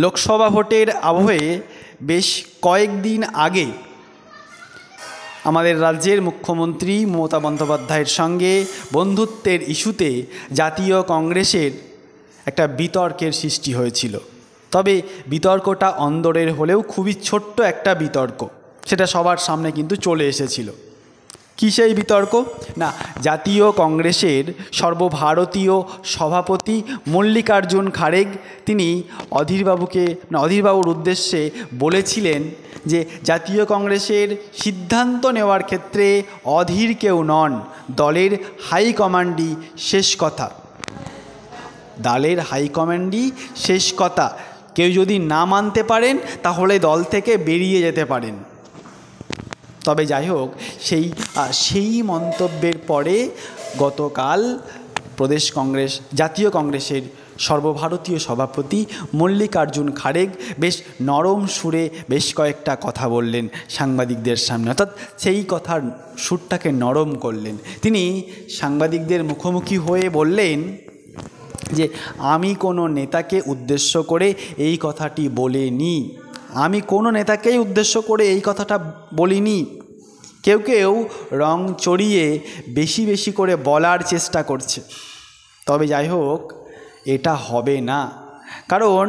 লোকসভা ভোটের আবহে বেশ কয়েকদিন আগে আমাদের রাজ্যের মুখ্যমন্ত্রী মমতা বন্দ্যোপাধ্যায়ের সঙ্গে বন্ধুত্বের ইস্যুতে জাতীয় কংগ্রেসের একটা বিতর্কের সৃষ্টি হয়েছিল। তবে বিতর্কটা অন্দরের হলেও খুবই ছোট্ট একটা বিতর্ক, সেটা সবার সামনে কিন্তু চলে এসেছিল। কী সেই বিতর্ক? না, জাতীয় কংগ্রেসের সর্বভারতীয় সভাপতি মল্লিকার্জুন খাড়গে তিনি অধীরবাবুর উদ্দেশ্যে বলেছিলেন যে জাতীয় কংগ্রেসের সিদ্ধান্ত নেওয়ার ক্ষেত্রে অধীর কেউ নন, দলের হাইকমান্ডই শেষ কথা। দলের হাইকমান্ডই শেষ কথা, কেউ যদি না মানতে পারেন তাহলে দল থেকে বেরিয়ে যেতে পারেন। তবে যাই হোক, সেই মন্তব্যের পরে গতকাল জাতীয় কংগ্রেসের সর্বভারতীয় সভাপতি মল্লিকার্জুন খাড়গে বেশ নরম সুরে বেশ কয়েকটা কথা বললেন সাংবাদিকদের সামনে, অর্থাৎ সেই কথার সুরটাকে নরম করলেন। তিনি সাংবাদিকদের মুখোমুখি হয়ে বললেন যে আমি কোনো নেতাকে উদ্দেশ্য করে এই কথাটি বলিনি, আমি কোনো নেতাকেই উদ্দেশ্য করে এই কথাটা বলিনি। কেউ কেউ রং চড়িয়ে বেশি বেশি করে বলার চেষ্টা করছে। তবে যাই হোক, এটা হবে না, কারণ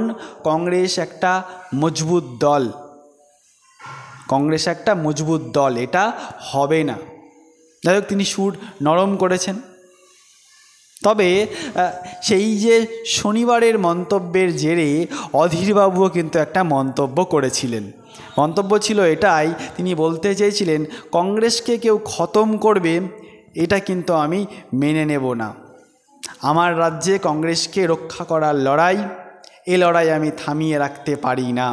কংগ্রেস একটা মজবুত দল, এটা হবে না। যাই হোক, তিনি সুর নরম করেছেন। তবে সেই যে শনিবারের মন্তব্যের জেরে অধীরবাবুও কিন্তু একটা মন্তব্য করেছিলেন। মন্তব্য ছিল এটাই, তিনি বলতে চেয়েছিলেন কংগ্রেসকে কেউ খতম করবে এটা কিন্তু আমি মেনে নেব না। আমার রাজ্যে কংগ্রেসকে রক্ষা করার লড়াই, এ লড়াই আমি থামিয়ে রাখতে পারি না।